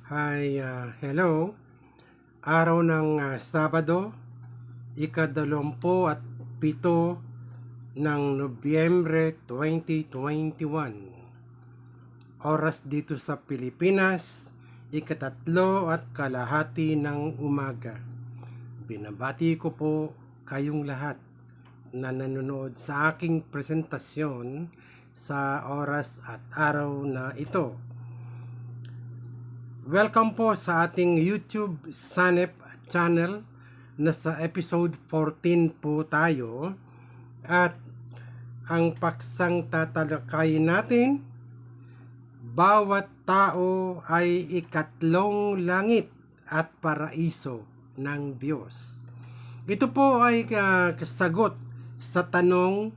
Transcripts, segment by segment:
Hello. Araw ng Sabado, ika-27 ng Nobyembre 2021. Oras dito sa Pilipinas, ika-3:30 ng umaga. Binabati ko po kayong lahat na nanonood sa aking presentasyon sa oras at araw na ito. Welcome po sa ating YouTube Sanep channel. Nasa episode 14 po tayo at ang paksang tatalakayin natin, bawat tao ay ikatlong langit at paraiso ng Diyos. Ito po ay kasagot sa tanong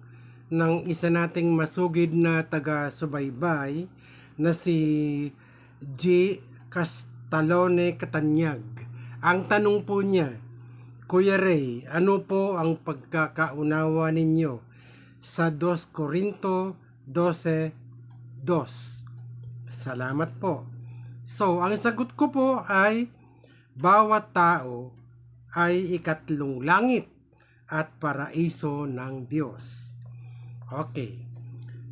ng isa nating masugid na taga-subaybay na si G. Castalone Catanyag. Ang tanong po niya, Kuya Ray, ano po ang pagkakaunawa ninyo sa 2 Corinto 12:2? Salamat po. So, ang sagot ko po ay bawat tao ay ikatlong langit at paraiso ng Diyos. Okay.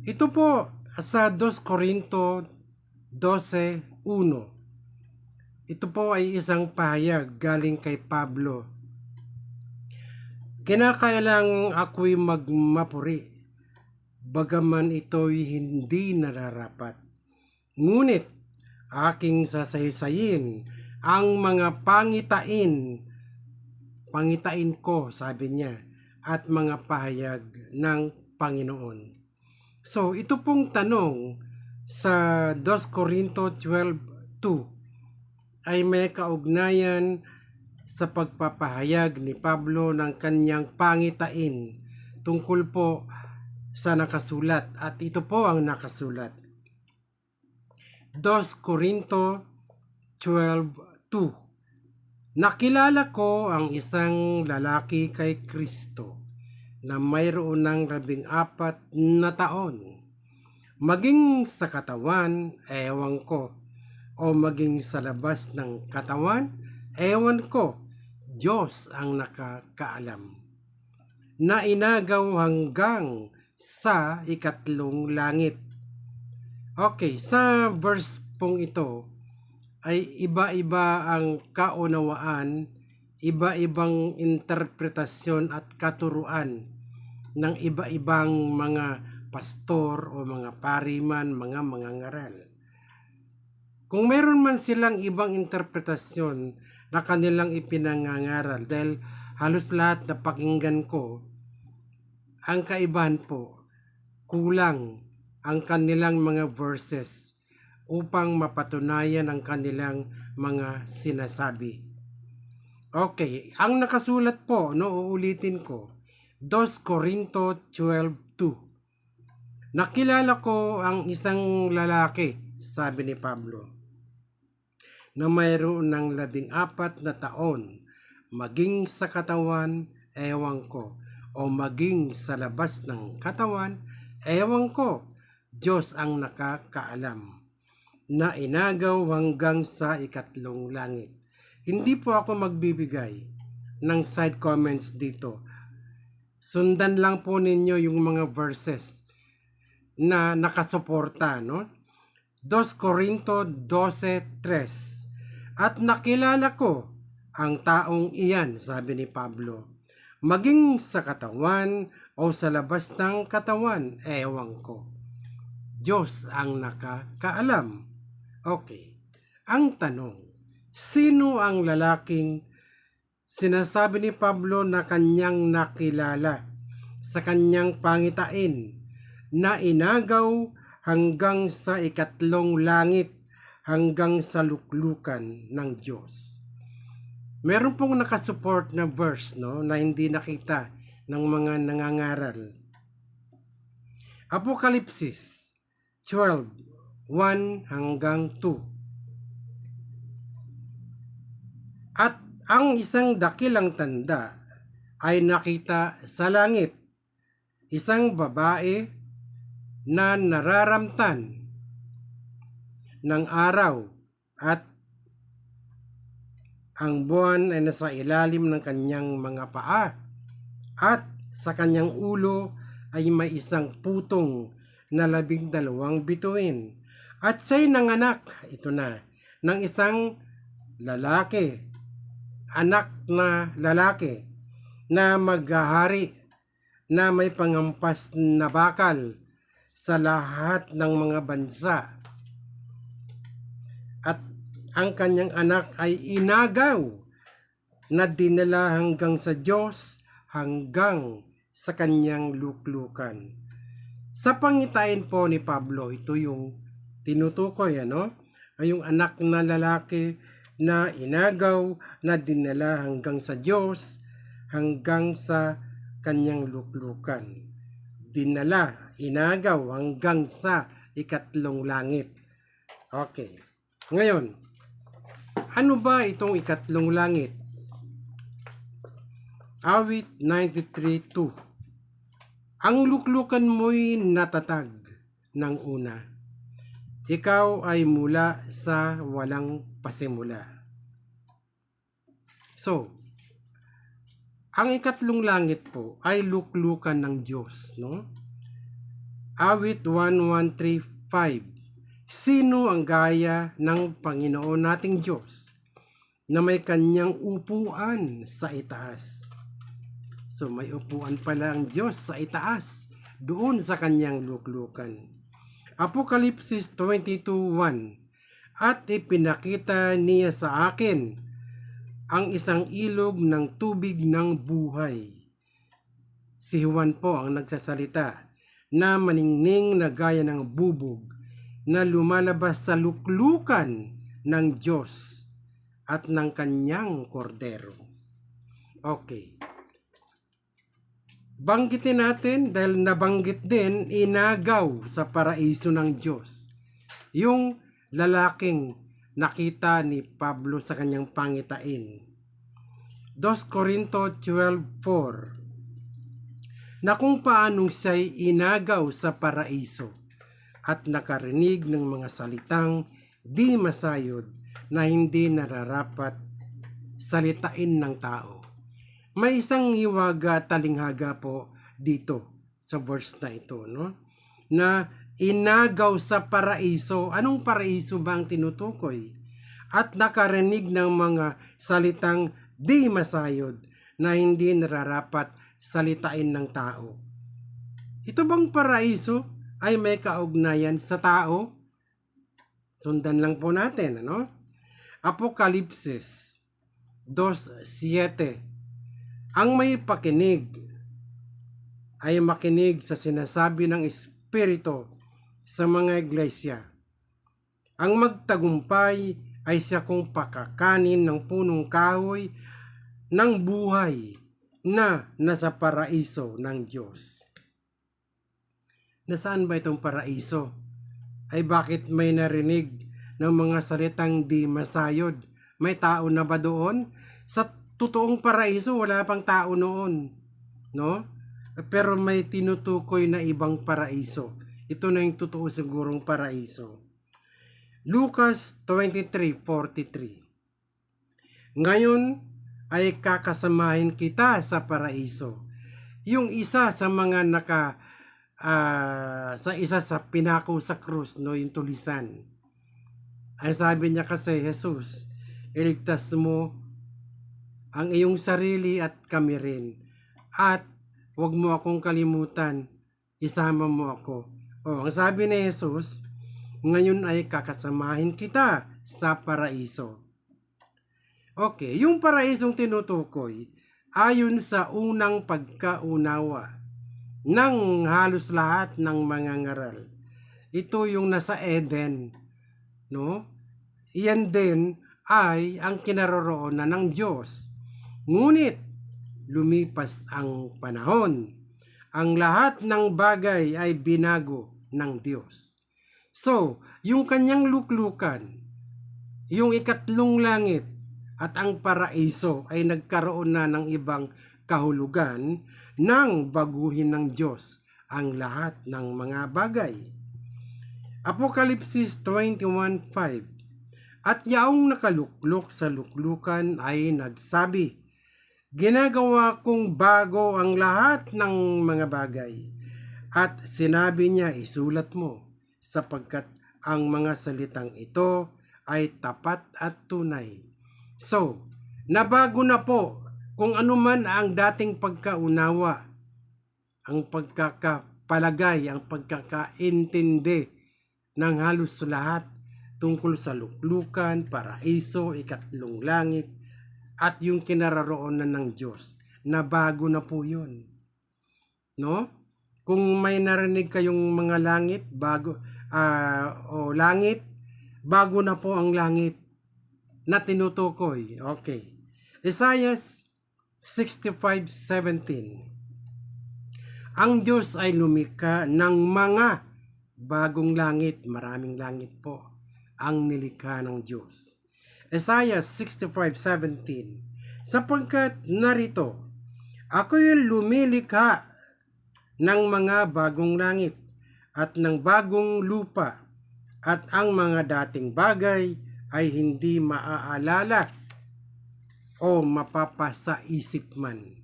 Ito po sa 2 Corinto 12:1. Ito po ay isang pahayag galing kay Pablo. Kinakailang ako'y magmapuri, bagaman ito'y hindi nararapat. Ngunit aking sasaysayin ang mga pangitain ko, sabi niya, at mga pahayag ng Panginoon. So, ito pong tanong sa 2 Corinto 12:2 ay may kaugnayan sa pagpapahayag ni Pablo ng kanyang pangitain tungkol po sa nakasulat, at ito po ang nakasulat. 2 Corinto 12:2. Nakilala ko ang isang lalaki kay Kristo na mayroon ng 14 na taon. Maging sa katawan, ewan ko, o maging sa labas ng katawan, ewan ko, Diyos ang nakakaalam. Na inagaw hanggang sa ikatlong langit. Okay, sa verse pong ito ay iba-iba ang kaunawaan, iba-ibang interpretasyon at katuruan ng iba-ibang mga pastor o mga pariman, mga mangangaral. Kung meron man silang ibang interpretasyon na kanilang ipinangangaral, dahil halos lahat na pakinggan ko, ang kaibahan po, kulang ang kanilang mga verses upang mapatunayan ang kanilang mga sinasabi. Okay, ang nakasulat po, uulitin ko, 2 Corinto 12:2. Nakilala ko ang isang lalaki, sabi ni Pablo, na mayroon ng 14 na taon, maging sa katawan, ewan ko, o maging sa labas ng katawan, ewan ko, Diyos ang nakakaalam, na inagaw hanggang sa ikatlong langit. Hindi po ako magbibigay ng side comments dito. Sundan lang po ninyo yung mga verses na nakasuporta, no? 2 Corinto 12:3. At nakilala ko ang taong iyan, sabi ni Pablo, maging sa katawan o sa labas ng katawan, ewan ko, Diyos ang nakakaalam. Okay, ang tanong, sino ang lalaking sinasabi ni Pablo na kanyang nakilala sa kanyang pangitain na inagaw hanggang sa ikatlong langit, hanggang sa luklukan ng Diyos? Meron pong nakasupport na verse, no, na hindi nakita ng mga nangangaral. Apokalipsis 12:1-2. At ang isang dakilang tanda ay nakita sa langit, isang babae na nararamtan ng araw at Ang buwan ay nasa ilalim ng kanyang mga paa, at sa kanyang ulo ay may isang putong na 12 bituin. At siya'y nanganak, ito na, ng isang lalaki, anak na lalaki, na maghahari, na may pangampas na bakal sa lahat ng mga bansa. At ang kanyang anak ay inagaw na dinala hanggang sa Diyos, hanggang sa kanyang luklukan. Sa pangitain po ni Pablo, ito yung tinutukoy, ay yung anak na lalaki na inagaw na dinala hanggang sa Diyos, hanggang sa kanyang luklukan. Dinala, inagaw hanggang sa ikatlong langit. Okay. Ngayon, ano ba itong ikatlong langit? Awit 93:2. Ang luklukan mo'y natatag ng una. Ikaw ay mula sa walang pasimula. So, ang ikatlong langit po ay luklukan ng Diyos, no? Awit 1:135. Sino ang gaya ng Panginoon nating Diyos na may kanyang upuan sa itaas? So may upuan pala ang Diyos sa itaas, doon sa kanyang luklukan. Apokalipsis 22:1. At ipinakita niya sa akin ang isang ilog ng tubig ng buhay. Si Juan po ang nagsasalita, na maningning na gaya ng bubog, na lumalabas sa luklukan ng Diyos at ng kanyang kordero. Okay. Banggitin natin dahil nabanggit din, inagaw sa paraiso ng Diyos. Yung lalaking nakita ni Pablo sa kanyang pangitain. 2 Corinto 12:4. Na kung paanong siya'y inagaw sa paraiso at nakarinig ng mga salitang di masayod na hindi nararapat salitain ng tao. May isang hiwaga talinghaga po dito sa verse na ito, no? Na inagaw sa paraiso. Anong paraiso ba ang tinutukoy? At nakarinig ng mga salitang di masayod na hindi nararapat salitain ng tao. Ito bang paraiso ay may kaugnayan sa tao? Sundan lang po natin, Apokalipsis 2:7. Ang may pakinig ay makinig sa sinasabi ng Espiritu sa mga iglesia. Ang magtagumpay ay siya kung pakakanin ng punong kahoy ng buhay na nasa paraiso ng Diyos. Nasaan ba itong paraiso? Ay bakit may narinig ng mga salitang di masayod? May tao na ba doon? Sa totoong paraiso, wala pang tao noon, no? Pero may tinutukoy na ibang paraiso. Ito na yung totoo sigurong paraiso. Lucas 23:43. Ngayon ay kakasamahin kita sa paraiso. Yung isa sa mga sa isa sa pinako sa krus, yung tulisan. Ay sabi niya kasi, Jesus, iligtas mo ang iyong sarili at kami rin. At huwag mo akong kalimutan, isama mo ako. Ang sabi ni Jesus, ngayon ay kakasamahin kita sa paraiso. Okay, yung paraisong tinutukoy, ayon sa unang pagkaunawa ng halos lahat ng mga ngaral. Ito yung nasa Eden, no? Iyan din ay ang kinaroroonan ng Diyos. Ngunit, lumipas ang panahon. Ang lahat ng bagay ay binago ng Diyos. So, yung kanyang luklukan, yung ikatlong langit, at ang paraiso ay nagkaroon na ng ibang kahulugan nang baguhin ng Diyos ang lahat ng mga bagay. Apokalipsis 21:5. At yaong nakaluklok sa luklukan ay nagsabi, ginagawa kong bago ang lahat ng mga bagay. At sinabi niya, isulat mo, sapagkat ang mga salitang ito ay tapat at tunay. So, nabago na po kung ano man ang dating pagkaunawa, ang pagkakapalagay, ang pagkakaintindi ng halos lahat tungkol sa luklukan, paraiso, ikatlong langit, at yung kinaroroonan ng Diyos. Nabago na po yun. No? Kung may narinig kayong mga langit, langit, bago na po ang langit na tinutukoy. Okay. Isaiah 65:17. Ang Diyos ay lumikha ng mga bagong langit. Maraming langit po ang nilikha ng Diyos. Isaiah 65:17. Sapagkat narito, ako'y lumilikha ng mga bagong langit at ng bagong lupa, at ang mga dating bagay ay hindi maaalala o mapapasaisip man.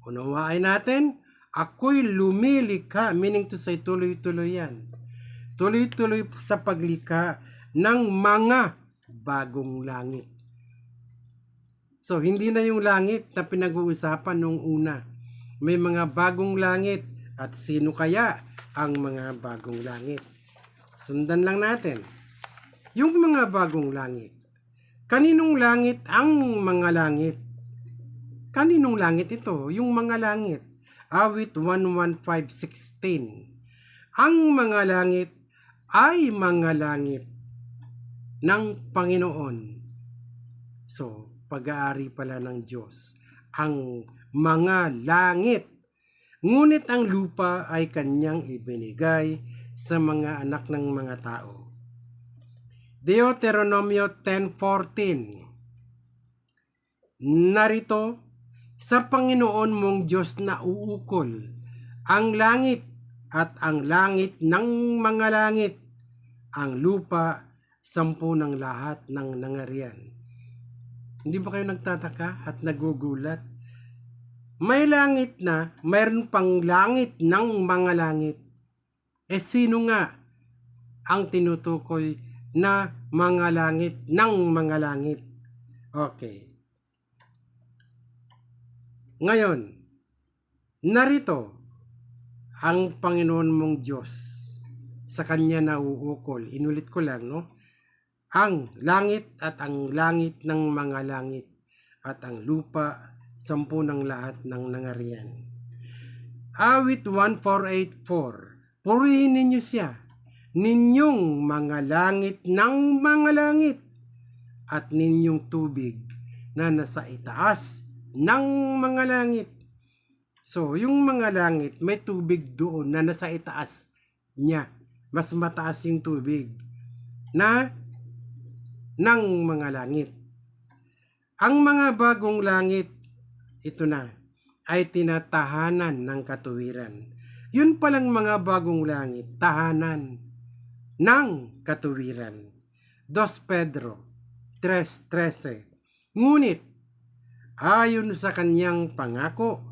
Unawain natin, ako'y lumilikha, meaning to say tuloy-tuloy yan. Tuloy-tuloy sa paglikha ng mga bagong langit. So, hindi na yung langit na pinag-uusapan nung una. May mga bagong langit. At sino kaya ang mga bagong langit? Sundan lang natin. Yung mga bagong langit. Kaninong langit ang mga langit? Kaninong langit ito? Yung mga langit. Awit 1:15-16. Ang mga langit ay mga langit ng Panginoon. So, pag-aari pala ng Diyos ang mga langit. Ngunit ang lupa ay kanyang ibinigay sa mga anak ng mga tao. Deuteronomio 10:14. Narito, sa Panginoon mong Diyos na uukol ang langit at ang langit ng mga langit, ang lupa, 10 ng lahat ng nangarian. Hindi ba kayo nagtataka at nagugulat? May langit na, mayroon pang langit ng mga langit. Sino nga ang tinutukoy na mga langit ng mga langit? Okay. Ngayon, narito ang Panginoon mong Diyos sa kanya nauukol. Inulit ko lang, no? Ang langit at ang langit ng mga langit at ang lupa, 10 ng lahat ng nangarian. Awit 1:4-8-4. Purihin ninyo siya, ninyong mga langit ng mga langit, at ninyong tubig na nasa itaas ng mga langit. So, yung mga langit, may tubig doon na nasa itaas niya. Mas mataas yung tubig na ng mga langit. Ang mga bagong langit, ito na, ay tinatahanan ng katuwiran. Yun palang mga bagong langit, tahanan ng katuwiran. 2 Pedro 3:13. Ngunit, ayon sa kanyang pangako,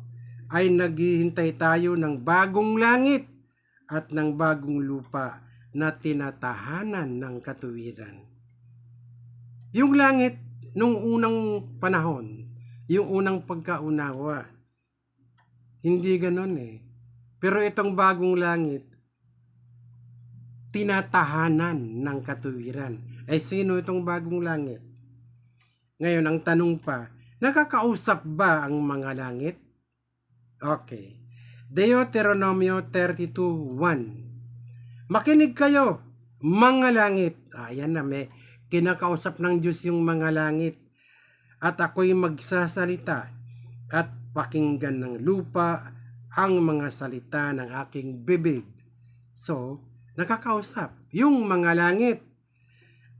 ay naghihintay tayo ng bagong langit at ng bagong lupa na tinatahanan ng katuwiran. Yung langit nung unang panahon, yung unang pagkaunawa, hindi ganon eh. Pero itong bagong langit, tinatahanan ng katuwiran. Ay sino itong bagong langit? Ngayon, ang tanong pa, nakakausap ba ang mga langit? Okay. Deuteronomio 32:1. Makinig kayo, mga langit. Ayan na, may kinakausap ng Diyos yung mga langit. At ako'y magsasalita at pakinggan ng lupa ang mga salita ng aking bibig. So, nakakausap yung mga langit.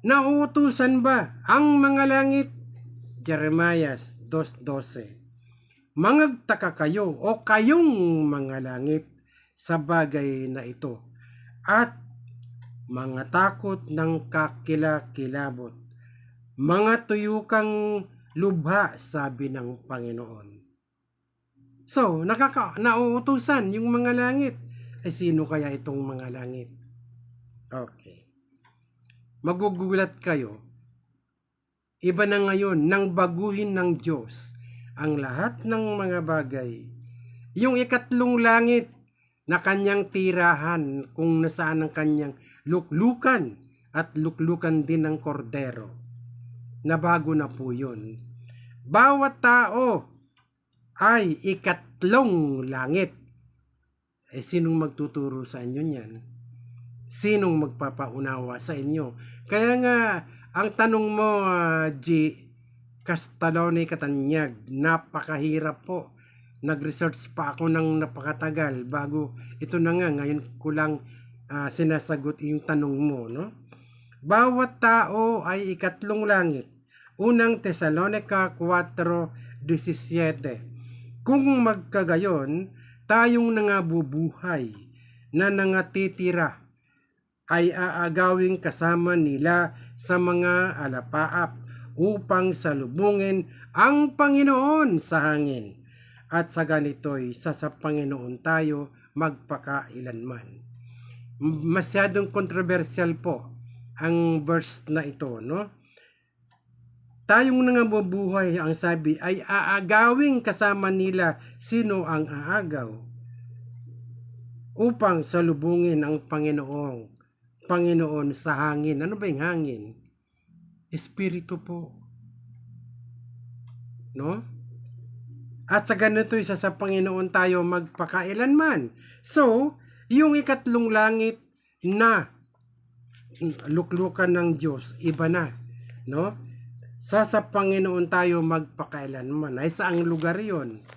Nauutusan ba ang mga langit? Jeremiah 2:12. Mangagtaka kayo o kayong mga langit sa bagay na ito, at mga takot ng kakilakilabot mga tuyukang lubha, sabi ng Panginoon. So, nauutusan yung mga langit. Ay sino kaya itong mga langit? Okay. Magugulat kayo. Iba na ngayon nang baguhin ng Diyos ang lahat ng mga bagay. Yung ikatlong langit na kanyang tirahan kung nasaan ang kanyang luklukan at luklukan din ng kordero. Nabago na po yun. Bawat tao ay ikatlong langit. Sinong magtuturo sa inyo niyan? Sinong magpapaunawa sa inyo? Kaya nga, ang tanong mo, G. Castalone Catanyag, napakahirap po. Nag-research pa ako ng napakatagal bago ito na nga, ngayon ko lang sinasagot yung tanong mo, no? Bawat tao ay ikatlong langit. Unang Tesalonica 4:17. Kung magkagayon, tayong nangabubuhay na nangatitira ay aagawing kasama nila sa mga alapaap upang salubungin ang Panginoon sa hangin. At sa ganito'y sa Panginoon tayo magpakailanman. Masyadong controversial po ang verse na ito, no? Tayong nangabubuhay, ang sabi, ay aagawing kasama nila. Sino ang aagaw? Upang salubungin ang Panginoon sa hangin. Ano ba yung hangin? Espiritu po. No? At sa ganito isa sa Panginoon tayo magpakailanman. So, yung ikatlong langit na luklukan ng Diyos, iba na. No? Sa Panginoon tayo magpakailanman. Ay saang lugar yon?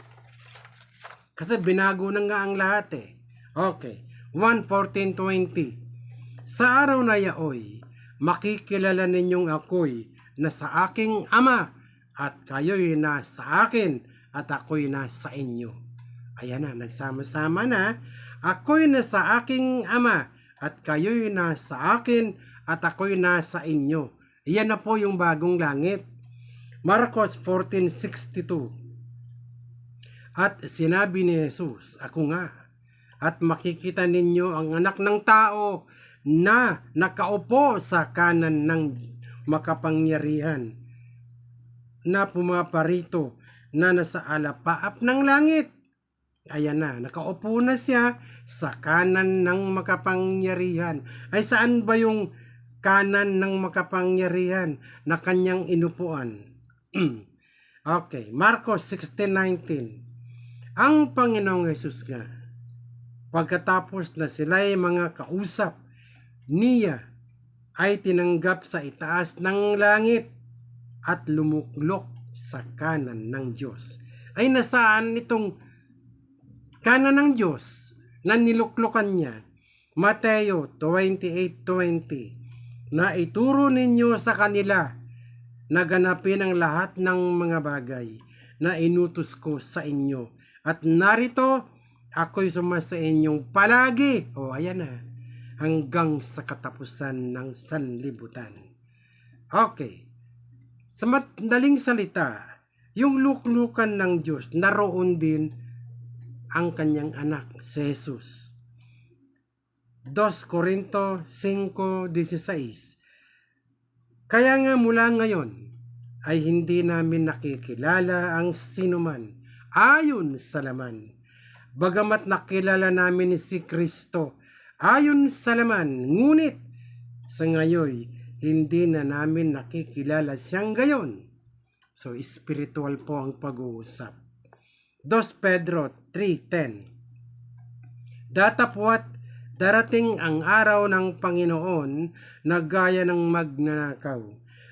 Kasi binago na nga ang lahat eh. Okay. 1:14-20. Sa araw na yaoy, makikilala ninyong ako'y na sa aking Ama at kayo'y na sa akin at ako'y na sa inyo. Ayan na, nagsama-sama na. Ako'y na sa aking Ama at kayo'y na sa akin at ako'y na sa inyo. Iyan na po yung bagong langit. Marcos 14:62. At sinabi ni Jesus, ako nga, at makikita ninyo ang anak ng tao na nakaupo sa kanan ng makapangyarihan na pumaparito na nasa alapaap ng langit. Ayan na, nakaupo na siya sa kanan ng makapangyarihan. Ay saan ba yung kanan ng makapangyarihan na kanyang inupuan? Okay, Marcos 16:19. Ang Panginoong Jesus nga, pagkatapos na sila'y mga kausap niya, ay tinanggap sa itaas ng langit at lumuklok sa kanan ng Diyos. Ay nasaan itong kanan ng Diyos na niluklukan niya? Mateo 28:20. Na ituro ninyo sa kanila na ganapin ang lahat ng mga bagay na inutos ko sa inyo. At narito, ako'y sumasa inyong palagi. Ayan na. Hanggang sa katapusan ng sanlibutan. Okay. Sa madaling salita, yung luklukan ng Diyos, naroon din ang kanyang anak, si Jesus. 2 Corinto 5:16. Kaya nga mula ngayon ay hindi namin nakikilala ang sinuman ayon sa laman. Bagamat nakilala namin si Kristo ayon sa laman, ngunit sa ngayon hindi na namin nakikilala siyang gayon. So, spiritual po ang pag-uusap. 2 Pedro 3:10. Datapwat darating ang araw ng Panginoon na gaya ng magnanakaw,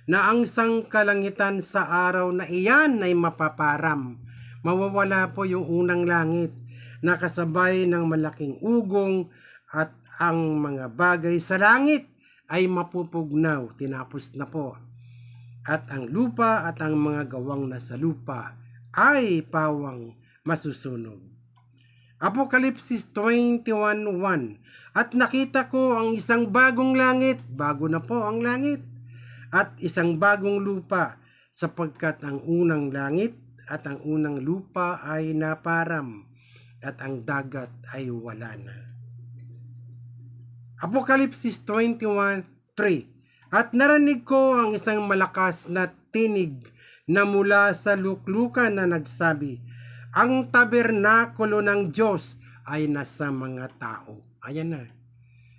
na ang sangkalangitan sa araw na iyan ay mapaparam. Mawawala po yung unang langit na kasabay ng malaking ugong at ang mga bagay sa langit ay mapupugnaw. Tinapos na po. At ang lupa at ang mga gawang nasa lupa ay pawang masusunog. Apokalipsis 21:1. At nakita ko ang isang bagong langit, bago na po ang langit, at isang bagong lupa, sapagkat ang unang langit at ang unang lupa ay naparam at ang dagat ay wala na. Apokalipsis 21:3. At narinig ko ang isang malakas na tinig na mula sa luklukan na nagsabi, ang tabernakulo ng Diyos ay nasa mga tao. Ayan na.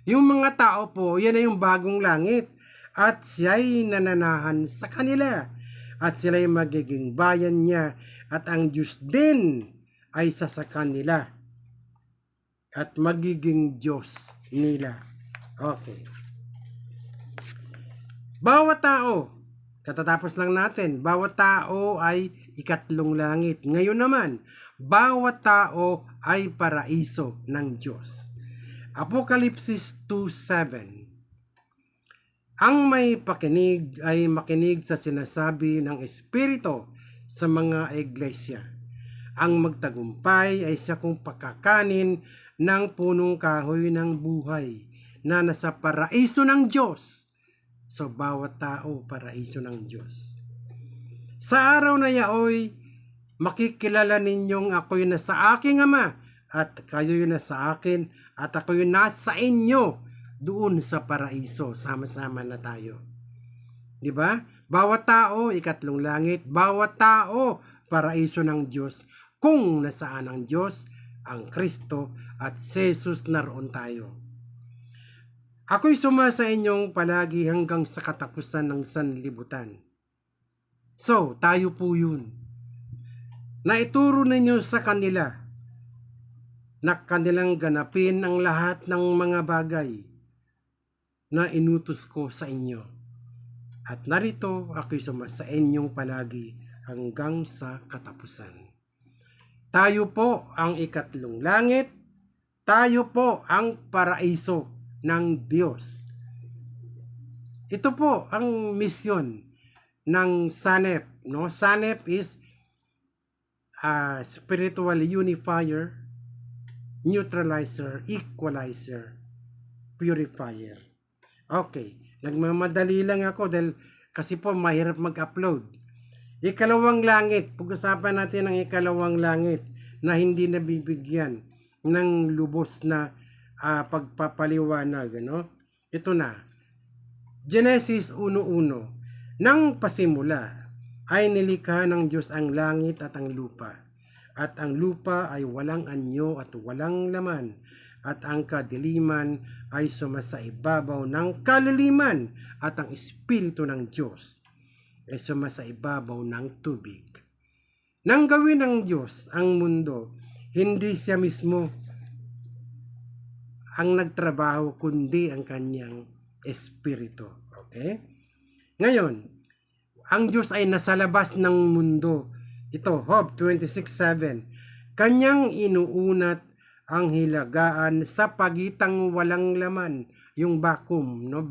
Yung mga tao po, yan na yung bagong langit. At siya'y nananahan sa kanila. At sila'y magiging bayan niya. At ang Diyos din ay sa kanila. At magiging Diyos nila. Okay. Bawat tao, katatapos lang natin, bawat tao ay ikatlong langit. Ngayon naman, bawat tao ay paraiso ng Diyos. Apokalipsis 2:7. Ang may pakinig ay makinig sa sinasabi ng Espiritu sa mga iglesia. Ang magtagumpay ay siya kung pakakanin ng punong kahoy ng buhay na nasa paraiso ng Diyos. So, bawat tao, paraiso ng Diyos. Sa araw na yaoy, makikilala ninyong ako'y nasa aking Ama at kayo'y nasa akin at ako'y nasa inyo doon sa paraiso. Sama-sama na tayo. Di ba? Bawat tao, ikatlong langit. Bawat tao, paraiso ng Diyos. Kung nasaan ang Diyos, ang Kristo at si Jesus, naroon tayo. Ako'y sumasa inyong palagi hanggang sa katapusan ng sanlibutan. So, tayo po yun. Naituro ninyo sa kanila na kanilang ganapin ang lahat ng mga bagay na inutos ko sa inyo. At narito ako'y sumasa inyong palagi hanggang sa katapusan. Tayo po ang ikatlong langit. Tayo po ang paraiso ng Diyos. Ito po ang misyon ng SANEP. No? SANEP is a spiritual unifier, neutralizer, equalizer, purifier. Okay, nagmamadali lang ako dahil kasi po mahirap mag-upload. Ikalawang langit, pag-usapan natin ang ikalawang langit na hindi nabibigyan ng lubos na pagpapaliwanag. Ano? Ito na, Genesis 1:1. Nang pasimula ay nilikha ng Diyos ang langit at ang lupa. At ang lupa ay walang anyo at walang laman. At ang kadiliman ay sumasa ibabaw ng kaliliman. At ang Espiritu ng Diyos ay sumasa ibabaw ng tubig. Nang gawin ng Diyos ang mundo, hindi siya mismo ang nagtrabaho, kundi ang kanyang Espiritu. Okay? Ngayon, ang Diyos ay nasa labas ng mundo. Ito, Job 26:7. Kanyang inuunat ang hilagaan sa pagitang walang laman, yung vacuum, no?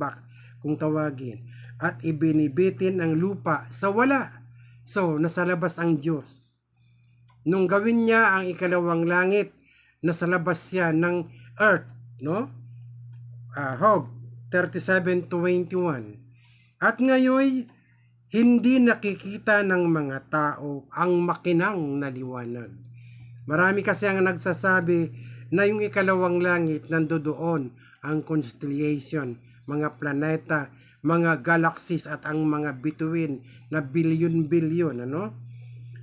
Kung tawagin. At ibinibitin ang lupa sa wala. So, nasa labas ang Diyos. Nung gawin niya ang ikalawang langit, nasa labas siya ng earth, no? Job 37:21. At ngayon, hindi nakikita ng mga tao ang makinang na liwanag. Marami kasi ang nagsasabi na yung ikalawang langit nandoon ang constellation, mga planeta, mga galaxies at ang mga bituin na bilyon-bilyon, ano?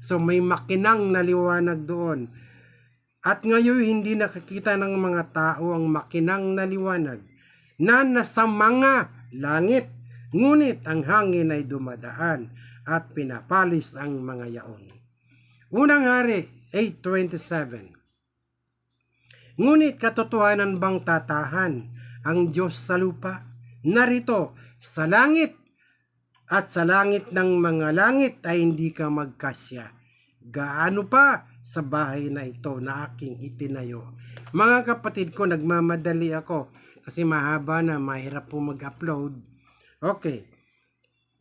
So may makinang na liwanag doon. At ngayon hindi nakikita ng mga tao ang makinang na liwanag na nasa mga langit. Ngunit ang hangin ay dumadaan at pinapalis ang mga yaon. Unang Hari 8:27. Ngunit katotohanan bang tatahan ang Diyos sa lupa? Narito, sa langit at sa langit ng mga langit ay hindi ka magkasya. Gaano pa sa bahay na ito na aking itinayo. Mga kapatid ko, nagmamadali ako kasi mahaba na, mahirap po mag-upload. Okay.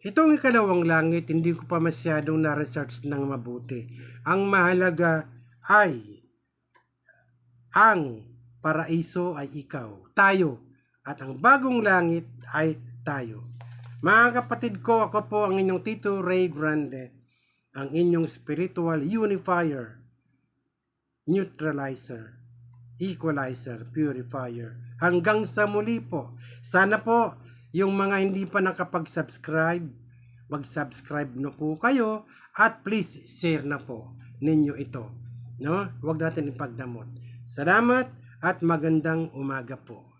Itong ikalawang langit, hindi ko pa masyadong na-research ng mabuti. Ang mahalaga ay ang paraiso ay ikaw, tayo. At ang bagong langit ay tayo. Mga kapatid ko, ako po ang inyong Tito Ray Grande, ang inyong spiritual unifier, neutralizer, equalizer, purifier. Hanggang sa muli po. Sana po, yung mga hindi pa nakapag-subscribe, mag-subscribe na po kayo at please share na po ninyo ito. No? Huwag natin ipagdamot. Salamat at magandang umaga po.